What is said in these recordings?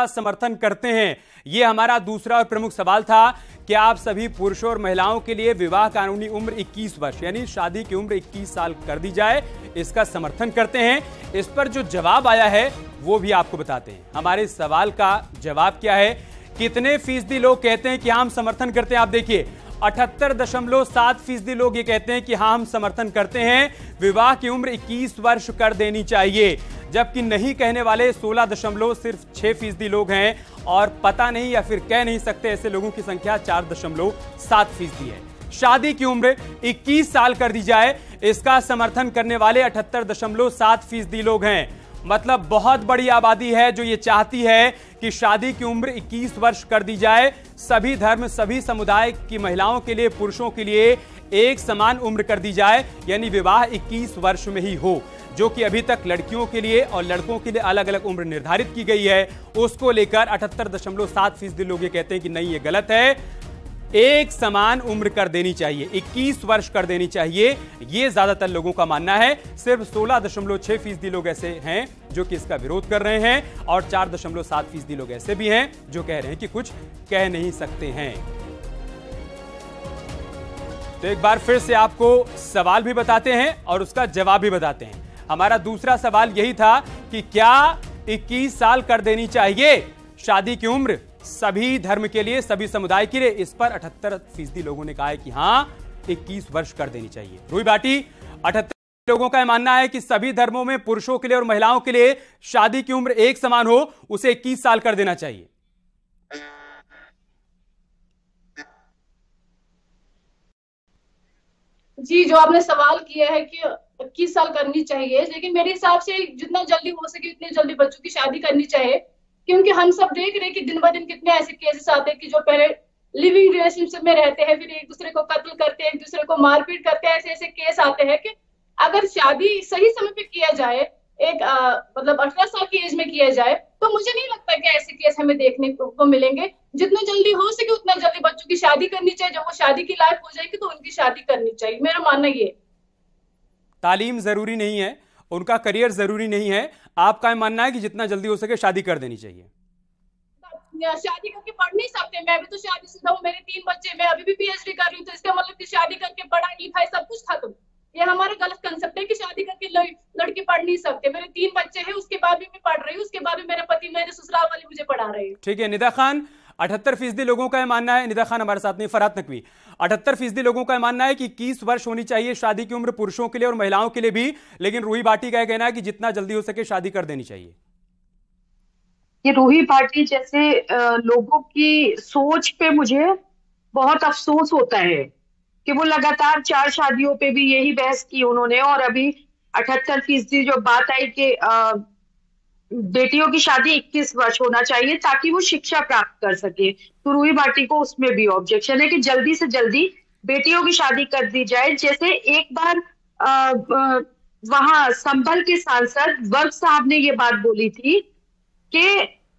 समर्थन करते हैं? ये हमारा दूसरा और प्रमुख सवाल था कि आप सभी पुरुषों और महिलाओं के लिए विवाह कानूनी उम्र 21 वर्ष यानी शादी की उम्र 21 साल कर दी जाए, इसका समर्थन करते हैं? इस पर जो जवाब आया है वो भी आपको बताते हैं। हमारे सवाल का जवाब क्या है, कितने फीसदी लोग कहते हैं कि हम समर्थन करते हैं? आप देखिए 78.7% लोग ये कहते हैं कि हाँ हम समर्थन करते हैं, विवाह की उम्र 21 वर्ष कर देनी चाहिए, जबकि नहीं कहने वाले 16.6% लोग हैं और पता नहीं या फिर कह नहीं सकते ऐसे लोगों की संख्या 4.7% है। शादी की उम्र 21 साल कर दी जाए, इसका समर्थन करने वाले 78.7% लोग हैं। मतलब बहुत बड़ी आबादी है जो ये चाहती है कि शादी की उम्र 21 वर्ष कर दी जाए, सभी धर्म सभी समुदाय की महिलाओं के लिए पुरुषों के लिए एक समान उम्र कर दी जाए, यानी विवाह 21 वर्ष में ही हो, जो कि अभी तक लड़कियों के लिए और लड़कों के लिए अलग अलग उम्र निर्धारित की गई है। उसको लेकर 78.7% लोग ये कहते हैं कि नहीं ये गलत है, एक समान उम्र कर देनी चाहिए, 21 वर्ष कर देनी चाहिए, ये ज्यादातर लोगों का मानना है। सिर्फ 16.6% लोग ऐसे हैं जो कि इसका विरोध कर रहे हैं और 4.7% लोग ऐसे भी हैं जो कह रहे हैं कि कुछ कह नहीं सकते हैं। तो एक बार फिर से आपको सवाल भी बताते हैं और उसका जवाब भी बताते हैं। हमारा दूसरा सवाल यही था कि क्या 21 साल कर देनी चाहिए शादी की उम्र सभी धर्म के लिए सभी समुदाय के लिए? इस पर 78% लोगों ने कहा है कि हां 21 वर्ष कर देनी चाहिए। रूही भाटी, 78 लोगों का मानना है कि सभी धर्मों में पुरुषों के लिए और महिलाओं के लिए शादी की उम्र एक समान हो, उसे 21 साल कर देना चाहिए। जी, जो आपने सवाल किया है कि 21 साल करनी चाहिए, लेकिन मेरे हिसाब से जितना जल्दी हो सके उतनी जल्दी बच्चों की शादी करनी चाहिए, क्योंकि हम सब देख रहे हैं कि दिन ब दिन कितने ऐसे केसेस आते हैं कि जो पहले लिविंग रिलेशनशिप में रहते हैं, फिर एक दूसरे को कत्ल करते हैं, एक दूसरे को मारपीट करते हैं। ऐसे ऐसे केस आते हैं कि अगर शादी सही समय पे किया जाए, एक मतलब 18 साल की एज में किया जाए, तो मुझे नहीं लगता कि ऐसे केस हमें देखने को मिलेंगे। जितना जल्दी हो सके उतना जल्दी बच्चों की शादी करनी चाहिए। जब वो शादी की लायक हो जाएगी तो उनकी शादी करनी चाहिए, मेरा मानना ये। तालीम जरूरी नहीं है, उनका करियर जरूरी नहीं है, आपका मानना है कि जितना जल्दी हो सके शादी कर देनी चाहिए? शादी करके पढ़ नहीं सकते? मैं भी तो शादीशुदा हूँ, मेरे 3 बच्चे, मैं अभी भी पीएचडी कर रही हूँ, तो इसका मतलब कि शादी करके पढ़ाई लिखाई सब कुछ खत्म? ये हमारा गलत कंसेप्ट है कि शादी करके लड़की पढ़ नहीं सकते। मेरे 3 बच्चे हैं, उसके बाद भी मैं पढ़ रही हूँ, उसके बाद भी मेरे पति मेरे ससुराल वाले मुझे पढ़ा रहे हैं। ठीक है निदा खान, 78% लोगों का मानना है, निदा खान हमारे साथ नहीं, फरहात नकवी, 78% लोगों का मानना है कि 21 वर्ष होनी चाहिए शादी की उम्र पुरुषों के लिए और महिलाओं के लिए भी, लेकिन रूही भाटी का कहना है कि जितना जल्दी हो सके शादी कर देनी चाहिए। ये रूही भाटी जैसे लोगों की सोच पे मुझे बहुत अफसोस होता है कि वो लगातार 4 शादियों पे भी यही बहस की उन्होंने, और अभी 78% जो बात आई कि बेटियों की शादी 21 वर्ष होना चाहिए ताकि वो शिक्षा प्राप्त कर सके, तो रूही भाटी को उसमें भी ऑब्जेक्शन है कि जल्दी से जल्दी बेटियों की शादी कर दी जाए। जैसे एक बार वहां संभल के सांसद वर्ग साहब ने ये बात बोली थी कि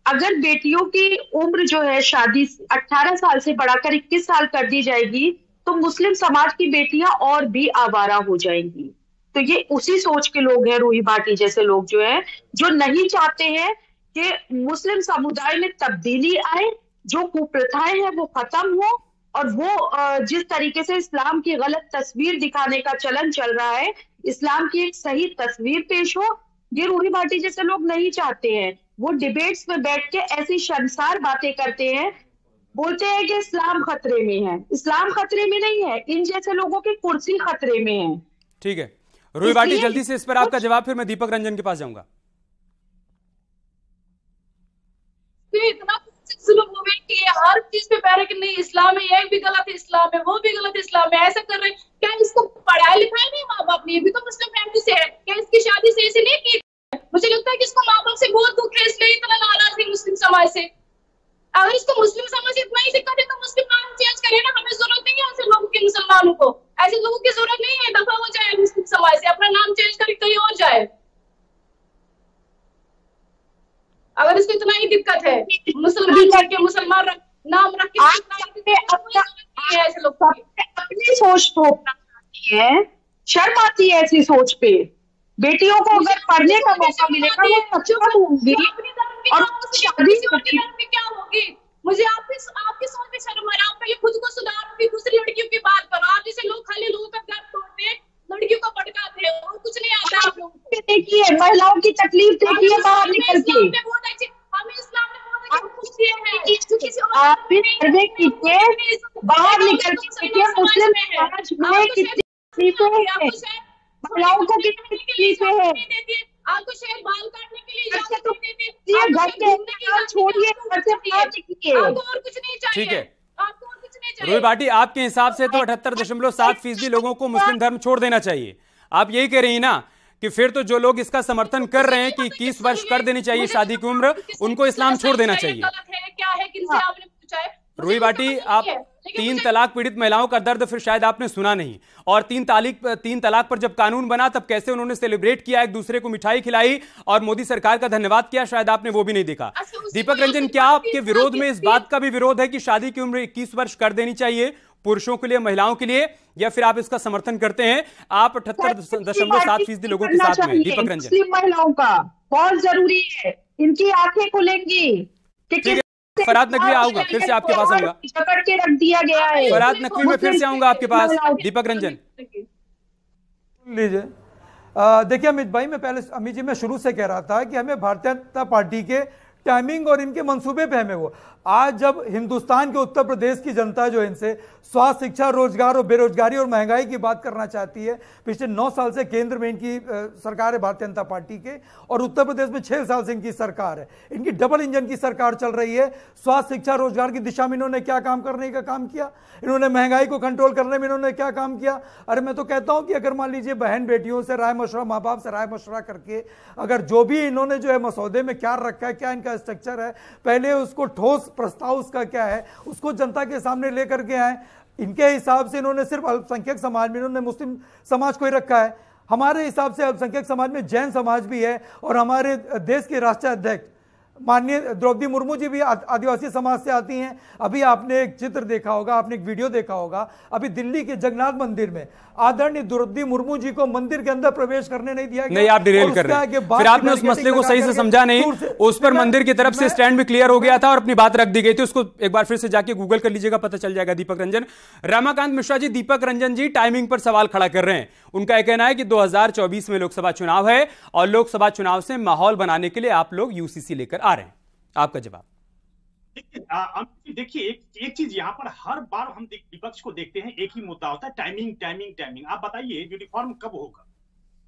अगर बेटियों की उम्र जो है शादी 18 साल से बढ़ाकर 21 साल कर दी जाएगी तो मुस्लिम समाज की बेटियां और भी आवारा हो जाएंगी। तो ये उसी सोच के लोग हैं, रूही भाटी जैसे लोग जो हैं, जो नहीं चाहते हैं कि मुस्लिम समुदाय में तब्दीली आए, जो कुप्रथाएं हैं वो खत्म हो, और वो जिस तरीके से इस्लाम की गलत तस्वीर दिखाने का चलन चल रहा है, इस्लाम की एक सही तस्वीर पेश हो, ये रूही भाटी जैसे लोग नहीं चाहते हैं। वो डिबेट्स में बैठ के ऐसी शर्मसार बातें करते हैं, बोलते हैं कि इस्लाम खतरे में है। इस्लाम खतरे में नहीं है, इन जैसे लोगों की कुर्सी खतरे में है। ठीक है रूही भाटी, जल्दी से इस पर आपका जवाब, फिर मैं दीपक रंजन के पास जाऊंगा। इतना जुल्म हो गया कि हर चीज पे पैर है कि नहीं इस्लाम है, ये भी गलत है, इस्लाम है वो भी गलत है, इस्लाम है, ऐसा कर रहे हैं। क्या इसको पढ़ाया लिखाया नहीं माँ बाप ने? ये भी तो मुस्लिम फैमिली से है, क्या इसकी शादी से ऐसे नहीं की? मुझे लगता है कि इसको माँ बाप से बहुत दुख है, इसलिए इतना नाराज है मुस्लिम समाज से। अगर इसको मुस्लिम समाज से इतना ही दिक्कत है तो मुस्लिम नाम चेंज करे ना, हमें जरूरत नहीं है ऐसे लोगों की, मुसलमानों को ऐसे लोगों की जरूरत नहीं है। दफा हो जाए मुस्लिम समाज से, अपना नाम चेंज करके कहीं और जाए। अगर इसको इतना ही दिक्कत है, मुसलमान करके मुसलमान नाम रख के ऐसे लोग अपनी सोच तो अपनाती है, शर्म आती है ऐसी सोच पे। बेटियों को अगर पढ़ने का मौका मिलेगा वो सक्षम होंगी। और शादी क्या होगी? मुझे आपकी सोच में शर्म आ रहा है। पहले खुद को सुधारो, फिर दूसरी लड़कियों की बात करो। आप जैसे लोग खाली लोगों का घर तोड़ते हैं, लड़कियों को भड़काते हैं, और कुछ नहीं आता आप लोगों को। देखिए महिलाओं की तकलीफ देखिए बाहर निकल के। हमें इस्लाम ने बहुत अच्छे हुक्म दिए हैं, जो किसी और आप भी सर्वे कीजिए, बाहर निकल के देखिए मुस्लिम समाज में कितनी तकलीफें हैं, महिलाओं को कितनी तकलीफें हैं। आपको शायद बाल काटने के लिए इजाजत नहीं देती, घर के काम छोड़िए, घर से बाहर निकलिए। आपको और कुछ नहीं चाहिए। ठीक है आपको और कुछ नहीं चाहिए। रूही भाटी, आपके हिसाब से तो 78.7% लोगों को मुस्लिम धर्म छोड़ देना चाहिए। आप यही कह रही ना कि फिर तो जो लोग इसका समर्थन कर रहे हैं कि 21 वर्ष कर देनी चाहिए शादी की उम्र, उनको इस्लाम छोड़ देना चाहिए। क्या है, किनसे आपने पूछा है? रूही भाटी, आप 3 तलाक पीड़ित महिलाओं का दर्द फिर शायद आपने सुना नहीं। और 3 तलाक पर जब कानून बना तब कैसे उन्होंने सेलिब्रेट किया, एक दूसरे को मिठाई खिलाई और मोदी सरकार का धन्यवाद किया, शायद आपने वो भी नहीं देखा। दीपक रंजन, क्या आपके विरोध में इस बात का भी विरोध है कि शादी की उम्र 21 वर्ष कर देनी चाहिए पुरुषों के लिए, महिलाओं के लिए, या फिर आप इसका समर्थन करते हैं? आप 78.7% लोगों के साथ में। दीपक रंजन, मुस्लिम महिलाओं का बहुत जरूरी है, इनकी आंखें खुलेंगी। फरहाद नकवी आऊंगा, फिर से आपके पास आऊंगा। पकड़ के रख दिया गया है। फरहाद नकवी में फिर से आऊंगा आपके पास। दीपक रंजन लीजिए। देखिए अमित भाई, अमित जी मैं शुरू से कह रहा था कि हमें भारतीय जनता पार्टी के टाइमिंग और इनके मंसूबे पे हमें वो, आज जब हिंदुस्तान के उत्तर प्रदेश की जनता जो इनसे स्वास्थ्य, शिक्षा, रोजगार और बेरोजगारी और महंगाई की बात करना चाहती है, पिछले 9 साल से केंद्र में इनकी सरकार है भारतीय जनता पार्टी के, और उत्तर प्रदेश में 6 साल से इनकी सरकार है। इनकी डबल इंजन की सरकार चल रही है। स्वास्थ्य, शिक्षा, रोजगार की दिशा में इन्होंने क्या काम करने का काम किया, इन्होंने महंगाई को कंट्रोल करने में इन्होंने क्या काम किया। अरे मैं तो कहता हूं कि अगर मान लीजिए बहन बेटियों से राय मशवरा, माँ बाप से राय मशवरा करके अगर जो भी इन्होंने जो है मसौदे में क्या रखा है, क्या इनका स्ट्रक्चर है, पहले उसको ठोस प्रस्ताव उसका क्या है उसको जनता के सामने लेकर के आए। इनके हिसाब से इन्होंने सिर्फ अल्पसंख्यक समाज में इन्होंने मुस्लिम समाज को ही रखा है। हमारे हिसाब से अल्पसंख्यक समाज में जैन समाज भी है, और हमारे देश के राष्ट्रीय अध्यक्ष माननीय द्रौपदी मुर्मू जी भी आदिवासी समाज से आती हैं। अभी आपने एक चित्र देखा होगा, आपने एक वीडियो देखा होगा, अभी दिल्ली के जगन्नाथ मंदिर में आदरणीय द्रौपदी मुर्मू जी को मंदिर के अंदर प्रवेश करने नहीं दिया गया। नहीं, आप डिरेल कर रहे हैं, फिर आपने उस मसले को सही से समझा नहीं। उस पर मंदिर की तरफ से स्टैंड भी क्लियर हो गया था और अपनी बात रख दी गई थी। उसको एक बार फिर से जाके गूगल कर लीजिएगा, पता चल जाएगा। दीपक रंजन, रमाकांत मिश्रा जी, दीपक रंजन जी टाइमिंग पर सवाल खड़ा कर रहे हैं। उनका यह कहना है कि 2024 में लोकसभा चुनाव है और लोकसभा चुनाव से माहौल बनाने के लिए आप लोग यूसीसी लेकर आ रहे हैं। आपका जवाब? देखिए एक चीज यहाँ पर हर बार हम विपक्ष को देखते हैं, एक ही मुद्दा होता है, टाइमिंग टाइमिंग टाइमिंग। आप बताइए यूनिफॉर्म कब होगा?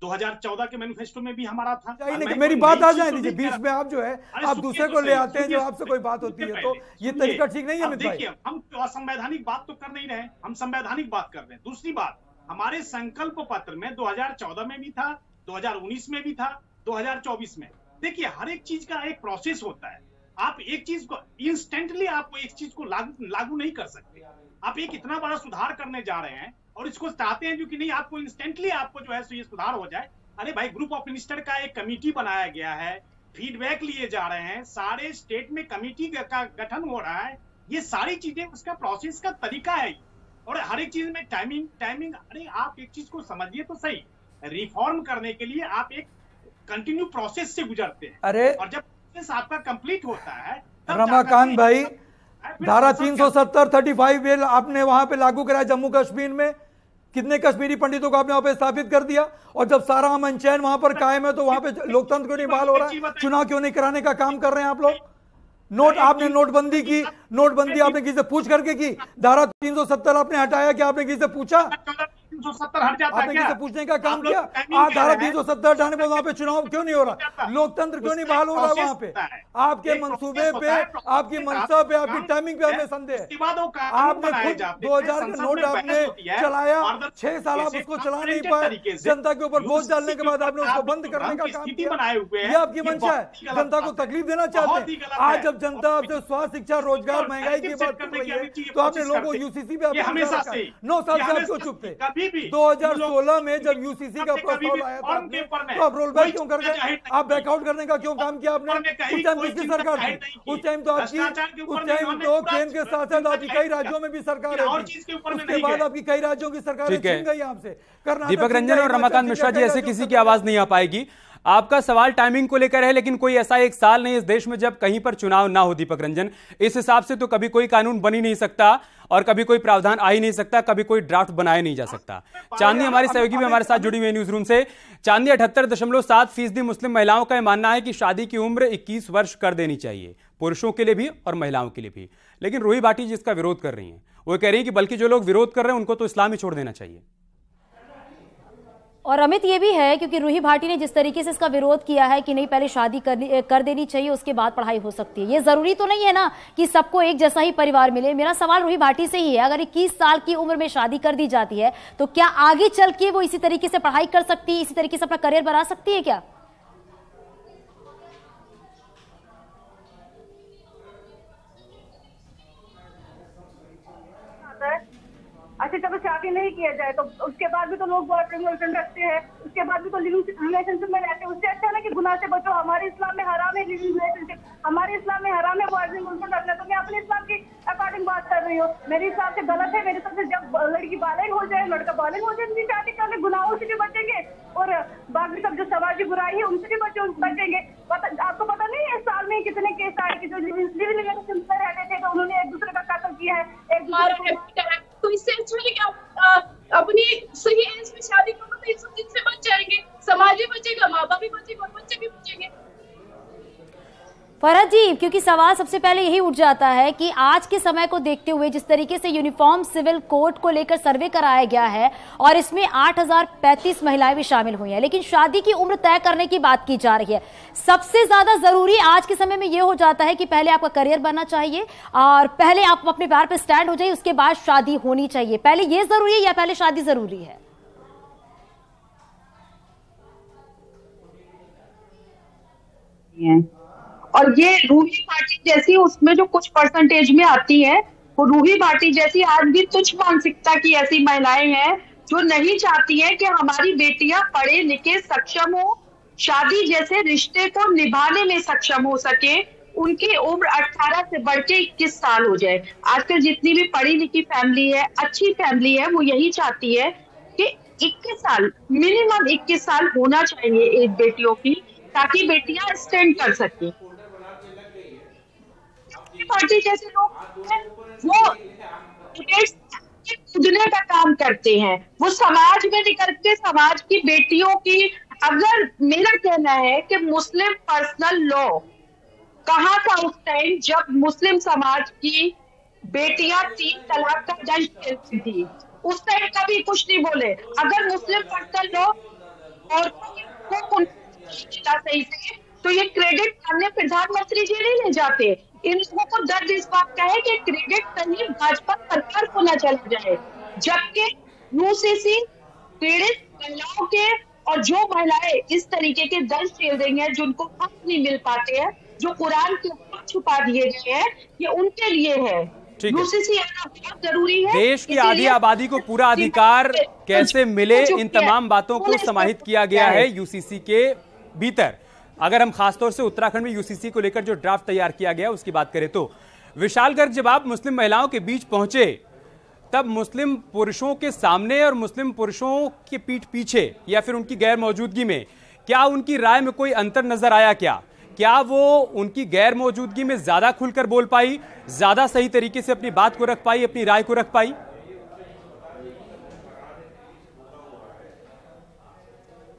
2014 के मैनिफेस्टो में भी हमारा था। मेरी बात आ जाए दीजिए, बीच में आप जो है आप दूसरे को ले आते हैं, जो आपसे कोई बात होती है तो ये तरीका ठीक नहीं है। देखिए हम असंवैधानिक बात तो कर नहीं रहे, हम संवैधानिक बात कर रहे हैं। दूसरी बात, हमारे संकल्प पत्र में 2014 में भी था, 2019 में भी था, 2024 में। देखिए हर एक चीज का एक प्रोसेस होता है। आप एक चीज को इंस्टेंटली आप एक चीज को लागू नहीं कर सकते। आप एक इतना बड़ा सुधार करने जा रहे हैं और इसको चाहते हैं जो कि नहीं आपको इंस्टेंटली आपको जो है ये सुधार हो जाए। अरे भाई, ग्रुप ऑफ मिनिस्टर का एक कमेटी बनाया गया है, फीडबैक लिए जा रहे हैं, सारे स्टेट में कमेटी का गठन हो रहा है। ये सारी चीजें उसका प्रोसेस का तरीका है, और हर एक चीज में टाइमिंग। अरे आप एक चीज को समझिए तो सही, रिफॉर्म करने के लिए आप एक कंटिन्यू प्रोसेस से गुजरते हैं। अरे और जब आपका कंप्लीट होता है, रमाकांत भाई, धारा 370 35 बिल आपने वहां पे लागू कराया जम्मू कश्मीर में। कितने कश्मीरी पंडितों को आपने वहां पे स्थापित कर दिया, और जब सारा अमन चैन वहां पर कायम है तो वहां पे लोकतंत्र क्यों नहीं बहाल हो रहा है? चुनाव क्यों नहीं कराने का काम कर रहे हैं आप लोग? आपने नोटबंदी की, नोटबंदी आपने किसी से पूछ करके की? धारा 370 आपने हटाया, क्या आपने किसी से पूछा? 370 हट जाता है आपने किसी पूछने का काम किया? आज धारा 370 हटाने पर वहां पे चुनाव क्यों नहीं हो रहा? लोकतंत्र क्यों नहीं बहाल हो रहा वहां पे? आपके मंसूबे पे, आपकी मंशा पे, आपकी टाइमिंग पे हमें संदेह है। आपने खुद 2000 का नोट आपने चलाया, 6 साल आप उसको चला नहीं पाए। जनता के ऊपर बोझ डालने के बाद आपने उसको बंद करने का काम किया। ये आपकी मंशा है, जनता को तकलीफ देना चाहते हैं। आज जब जनता आपसे स्वास्थ्य, शिक्षा, रोजगार, महंगाई की बात कर रही है तो आपने लोगों को यूसीसी पे 9 साल से आप क्यों चुप थे? 2016 में जब यूसीसी का प्रस्ताव आया था तो आप रोल बैक क्यों कर गए? आप बैकआउट करने का क्यों काम किया आपने? उस टाइम किसकी सरकार थी? उस टाइम तो केंद्र के साथ साथ आपकी कई राज्यों में भी सरकार है, उसके बाद आपकी कई राज्यों की सरकार छीन गई आपसे। दीपक रंजन और रमाकांत मिश्रा जी, ऐसे किसी की आवाज नहीं आ पाएगी। आपका सवाल टाइमिंग को लेकर है, लेकिन कोई ऐसा एक साल नहीं इस देश में जब कहीं पर चुनाव ना हो। दीपक रंजन, इस हिसाब से तो कभी कोई कानून बन ही नहीं सकता और कभी कोई प्रावधान आ ही नहीं सकता, कभी कोई ड्राफ्ट बनाया नहीं जा सकता। चांदनी हमारी सहयोगी भी हमारे साथ जुड़ी हुई है न्यूज रूम से। चांदनी, 78.7% मुस्लिम महिलाओं का मानना है कि शादी की उम्र 21 वर्ष कर देनी चाहिए, पुरुषों के लिए भी और महिलाओं के लिए भी। लेकिन रूही भाटी जिसका विरोध कर रही हैं, वो कह रही है कि बल्कि जो लोग विरोध कर रहे हैं उनको तो इस्लाम ही छोड़ देना चाहिए। और अमित, ये भी है क्योंकि रूही भाटी ने जिस तरीके से इसका विरोध किया है कि नहीं पहले शादी कर देनी चाहिए, उसके बाद पढ़ाई हो सकती है। ये जरूरी तो नहीं है ना कि सबको एक जैसा ही परिवार मिले। मेरा सवाल रूही भाटी से ही है, अगर 21 साल की उम्र में शादी कर दी जाती है तो क्या आगे चल के वो इसी तरीके से पढ़ाई कर सकती है, इसी तरीके से अपना करियर बना सकती है क्या? अच्छा, जब शादी नहीं किया जाए तो उसके बाद भी तो लोग बॉयफ्रेंड गर्लफ्रेंड रखते हैं, उसके बाद भी तो लिविंग रिलेशनशिप में रहते हैं। उससे अच्छा है ना कि गुनाह से बचो। हमारे इस्लाम में हराम है लिविंग रिलेशनशिप, हमारे इस्लाम में हराम है बॉयफ्रेंड गर्लफ्रेंड रखना। तो मैं अपने इस्लाम की अकॉर्डिंग बात कर रही हूँ। मेरे हिसाब से गलत है। मेरे हिसाब से जब लड़की बालिग हो जाए, लड़का बालिग हो जाए, उनकी शादी करके गुनाहों से भी बचेंगे और बाकी सब जो समाजी बुराई है उनसे भी बचेंगे। आपको पता नहीं है साल में कितने केस आए कि जो लिविंग रिलेशनशिप में रहते थे तो उन्होंने एक दूसरे का कत्ल किया है, एक दूसरे को। तो इससे अच्छा है कि आप अपनी सही एज में शादी करो तो इस चीज से बच जाएंगे, समाज भी बचेगा, माँ बाप भी बचेगा और बच्चे भी बचेंगे। फरहत जी, क्योंकि सवाल सबसे पहले यही उठ जाता है कि आज के समय को देखते हुए जिस तरीके से यूनिफॉर्म सिविल कोड को लेकर सर्वे कराया गया है और इसमें 8035 महिलाएं भी शामिल हुई हैं, लेकिन शादी की उम्र तय करने की बात की जा रही है। सबसे ज्यादा जरूरी आज के समय में यह हो जाता है कि पहले आपका करियर बनना चाहिए और पहले आप अपने पैर पर स्टैंड हो जाइए, उसके बाद शादी होनी चाहिए। पहले ये जरूरी है या पहले शादी जरूरी है? और ये रूही भाटी जैसी उसमें जो कुछ परसेंटेज में आती है, वो रूही भाटी जैसी आज भी तुच्छ मानसिकता की ऐसी महिलाएं हैं जो नहीं चाहती हैं कि हमारी बेटियां पढ़े लिखे सक्षम हो, शादी जैसे रिश्ते को निभाने में सक्षम हो सके, उनकी उम्र 18 से बढ़ के 21 साल हो जाए। आजकल जितनी भी पढ़ी लिखी फैमिली है, अच्छी फैमिली है, वो यही चाहती है कि 21 साल मिनिमम 21 साल होना चाहिए एक बेटियों की, ताकि बेटियां स्टैंड कर सके। पार्टी जैसे लोग वो कूदने का काम करते हैं, वो समाज में निकल के समाज की बेटियों की, अगर मेरा कहना है कि मुस्लिम पर्सनल लॉ कहाँ था उस टाइम जब मुस्लिम समाज की बेटियां 3 तलाक का दंड झेलती थी, उस टाइम कभी कुछ नहीं बोले। अगर मुस्लिम पर्सनल लॉ और सही से तो ये क्रेडिट मानने प्रधानमंत्री जी नहीं ले जाते। इन लोगों को दर्द इस बात का है कि क्रेडिट कहीं भाजपा सरकार को न चला जाए, जबकि यूसीसी पीड़ित महिलाओं के और जो महिलाएं इस तरीके के दर्द झेल रही हैं, जिनको हक नहीं मिल पाते हैं, जो कुरान के ऊपर छुपा दिए गए हैं, ये उनके लिए है। यूसीसी आना बहुत जरूरी है। देश की आधी आबादी को पूरा अधिकार कैसे मिले, इन तमाम बातों को समाहित किया गया है यूसीसी के भीतर। अगर हम खासतौर से उत्तराखंड में यूसीसी को लेकर जो ड्राफ्ट तैयार किया गया उसकी बात करें तो विशाल गर्ग, जब आप मुस्लिम महिलाओं के बीच पहुंचे तब मुस्लिम पुरुषों के सामने और मुस्लिम पुरुषों के पीठ पीछे या फिर उनकी गैर मौजूदगी में क्या उनकी राय में कोई अंतर नजर आया? क्या वो उनकी गैर मौजूदगी में ज्यादा खुलकर बोल पाई, ज्यादा सही तरीके से अपनी बात को रख पाई, अपनी राय को रख पाई?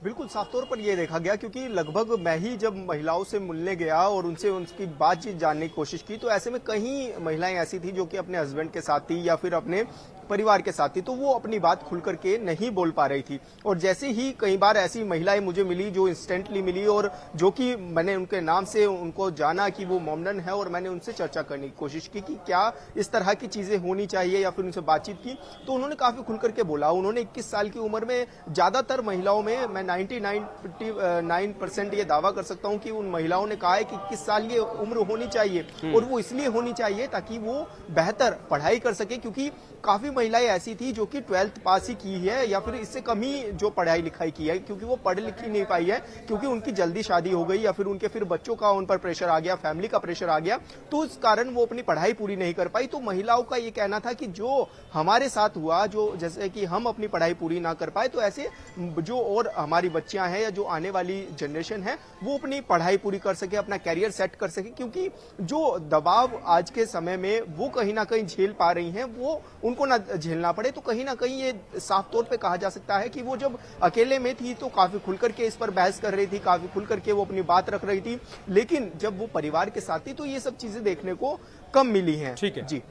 बिल्कुल साफ तौर पर यह देखा गया, क्योंकि लगभग मैं ही जब महिलाओं से मिलने गया और उनसे उनकी बातचीत जानने की कोशिश की तो ऐसे में कई महिलाएं ऐसी थी जो कि अपने हस्बैंड के साथ थी या फिर अपने परिवार के साथ थी, तो वो अपनी बात खुल करके नहीं बोल पा रही थी। और जैसे ही कई बार ऐसी महिलाएं मुझे मिली जो इंस्टेंटली मिली और जो कि मैंने उनके नाम से उनको जाना कि वो मोमडन है और मैंने उनसे चर्चा करने की कोशिश की कि क्या इस तरह की चीजें होनी चाहिए या फिर उनसे बातचीत की, तो उन्होंने काफी खुल करके बोला। उन्होंने 21 साल की उम्र में ज्यादातर महिलाओं में मैं 99% ये दावा कर सकता हूं कि उन महिलाओं ने कहा है कि 21 साल ये उम्र होनी चाहिए और वो इसलिए होनी चाहिए ताकि वो बेहतर पढ़ाई कर सके, क्योंकि काफी महिलाएं ऐसी थी जो कि 12th पास ही की है या फिर इससे कम ही जो पढ़ाई लिखाई की है, क्योंकि वो पढ़ लिख ही नहीं पाई है, क्योंकि उनकी जल्दी शादी हो गई या फिर उनके फिर बच्चों का उन पर प्रेशर आ गया, फैमिली का प्रेशर आ गया, तो उस कारण वो अपनी पढ़ाई पूरी नहीं कर पाई। तो महिलाओं का ये कहना था कि जो हमारे साथ हुआ, जो जैसे कि हम अपनी पढ़ाई पूरी ना कर पाए, तो ऐसे जो और हमारी हमारी बच्चियां हैं या जो आने वाली जनरेशन है वो अपनी पढ़ाई पूरी कर सके, अपना कैरियर सेट कर सके, क्योंकि जो दबाव आज के समय में वो कहीं ना कहीं झेल पा रही हैं वो उनको ना झेलना पड़े। तो कहीं ना कहीं ये साफ तौर पे कहा जा सकता है कि वो जब अकेले में थी तो काफी खुलकर के इस पर बहस कर रही थी, काफी खुलकर के वो अपनी बात रख रही थी, लेकिन जब वो परिवार के साथ थी तो ये सब चीजें देखने को कम मिली हैं। ठीक है जी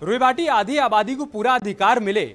रुई भाटी, आधी आबादी को पूरा अधिकार मिले